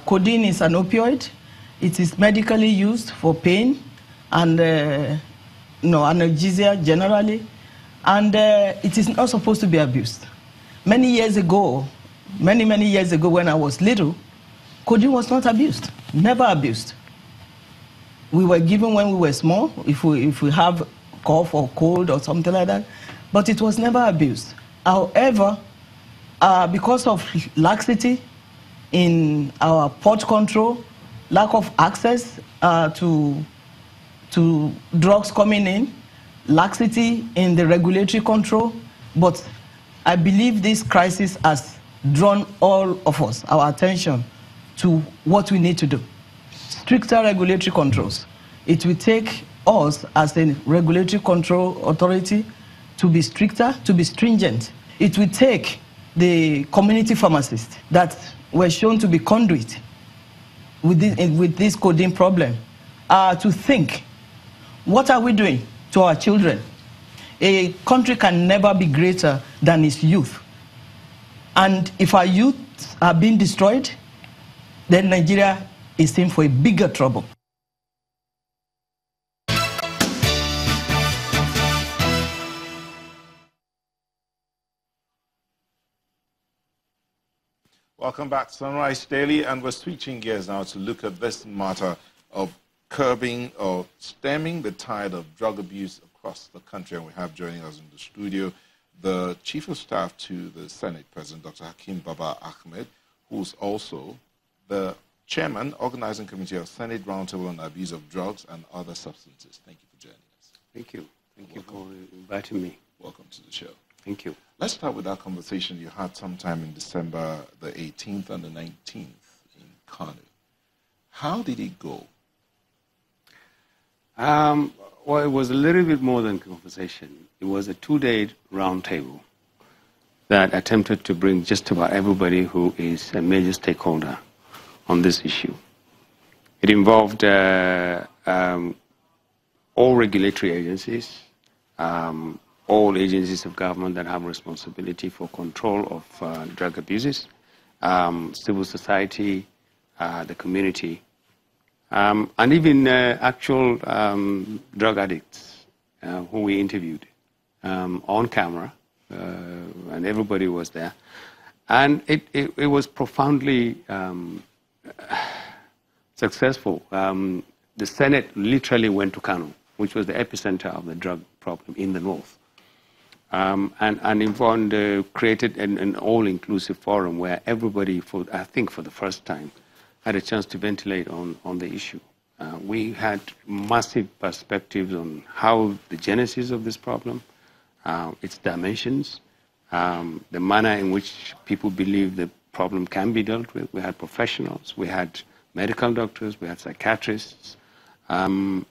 Codeine is an opioid. It is medically used for pain and analgesia generally, and it is not supposed to be abused. Many years ago, many years ago when I was little, codeine was not abused, never abused. We were given when we were small, if we have cough or cold or something like that, but it was never abused. However, because of laxity in our port control, lack of access to drugs coming in, laxity in the regulatory control, but I believe this crisis has drawn all of us, our attention to what we need to do. Stricter regulatory controls. It will take us as a regulatory control authority to be stricter, to be stringent. It will take the community pharmacists that were shown to be conduit with this codeine problem to think, what are we doing to our children? A country can never be greater than its youth. And if our youth are being destroyed, then Nigeria is in for a bigger trouble. Welcome back to Sunrise Daily, and we're switching gears now to look at this matter of curbing or stemming the tide of drug abuse across the country. And we have joining us in the studio the Chief of Staff to the Senate President, Dr. Hakeem Baba Ahmed, who's also the Chairman, Organizing Committee of Senate Roundtable on Abuse of Drugs and Other Substances. Thank you for joining us. Thank you. Thank you for inviting me. Welcome to the show. Thank you. Let's start with that conversation you had sometime in December the 18th and the 19th in Kano. How did it go? Well, it was a little bit more than conversation. It was a 2-day roundtable that attempted to bring just about everybody who is a major stakeholder on this issue. It involved all regulatory agencies, all agencies of government that have responsibility for control of drug abuses, civil society, the community, and even actual drug addicts who we interviewed on camera, and everybody was there. And it was profoundly successful. The Senate literally went to Kano, which was the epicenter of the drug problem in the north. And involved, created an all-inclusive forum where everybody, I think for the first time, had a chance to ventilate on the issue. We had massive perspectives on how the genesis of this problem, its dimensions, the manner in which people believe the problem can be dealt with. We had professionals, we had medical doctors, we had psychiatrists, and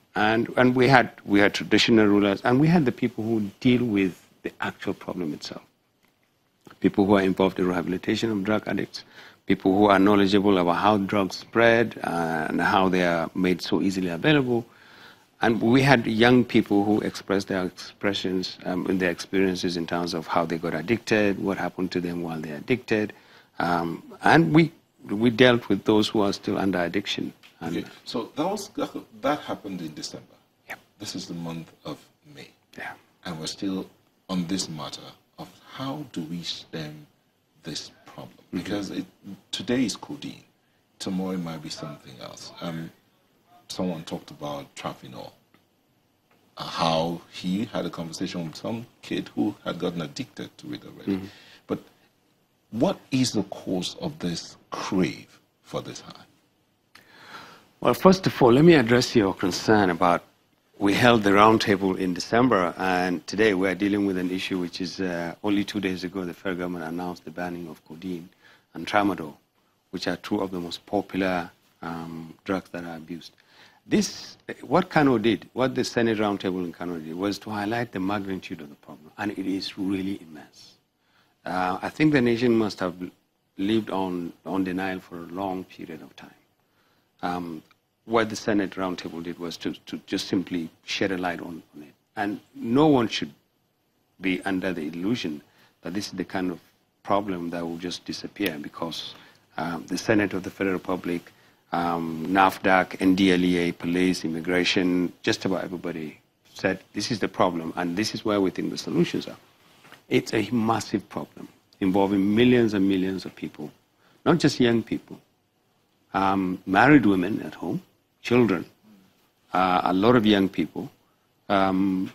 we had traditional rulers, and we had the people who deal with the actual problem itself. People who are involved in rehabilitation of drug addicts, people who are knowledgeable about how drugs spread and how they are made so easily available. And we had young people who expressed their expressions in their experiences in terms of how they got addicted, what happened to them while they're addicted. And we dealt with those who are still under addiction. Okay. So that happened in December. Yeah. This is the month of May. Yeah. And we're still on this matter of how do we stem this problem? Mm-hmm. Because today is codeine. Tomorrow it might be something else. Someone talked about Trafinol. How he had a conversation with some kid who had gotten addicted to it already. Mm-hmm. But what is the cause of this crave for this high? Well, first of all, let me address your concern about we held the roundtable in December, and today we are dealing with an issue which is only 2 days ago the federal government announced the banning of codeine and tramadol, which are two of the most popular drugs that are abused. What Kano did, what the Senate roundtable in Kano did, was to highlight the magnitude of the problem, and it is really immense. I think the nation must have lived on denial for a long period of time. What the Senate roundtable did was to just simply shed a light on it. And no one should be under the illusion that this is the kind of problem that will just disappear because the Senate of the Federal Republic, NAFDAC, NDLEA, police, immigration, just about everybody said this is the problem and this is where we think the solutions are. It's a massive problem involving millions and millions of people, not just young people, married women at home, children, a lot of young people. And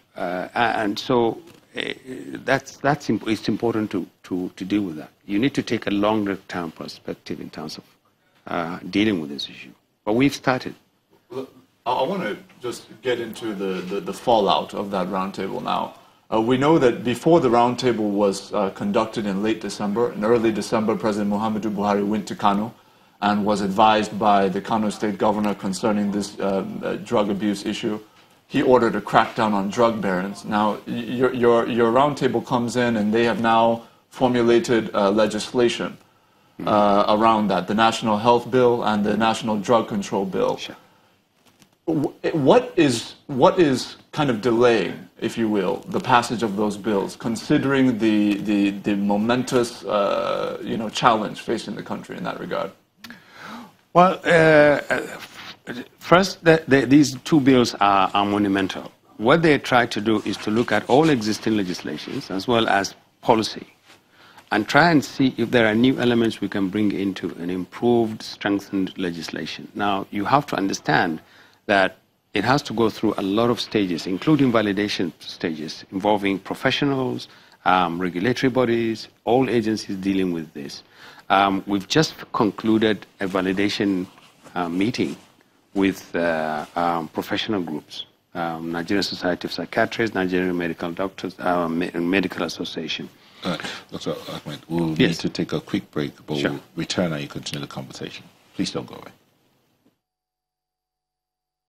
so it's important to deal with that. You need to take a longer term perspective in terms of dealing with this issue. But we've started. I want to just get into the fallout of that roundtable now. We know that before the roundtable was conducted in late December, in early December, President Muhammadu Buhari went to Kano and was advised by the Kano State Governor concerning this drug abuse issue. He ordered a crackdown on drug barons. Now, your roundtable comes in and they have now formulated legislation around that, the National Health Bill and the National Drug Control Bill. Sure. What is kind of delaying, if you will, the passage of those bills, considering the momentous challenge facing the country in that regard? Well, first, these two bills are monumental. What they try to do is to look at all existing legislations as well as policy and try and see if there are new elements we can bring into an improved, strengthened legislation. Now, you have to understand that it has to go through a lot of stages, including validation stages, involving professionals, regulatory bodies, all agencies dealing with this. We've just concluded a validation meeting with professional groups, Nigerian Society of Psychiatrists, Nigerian Medical Doctors, Medical Association. Dr. Ahmed, we'll need to take a quick break, but we'll return and you continue the conversation. Please don't go away.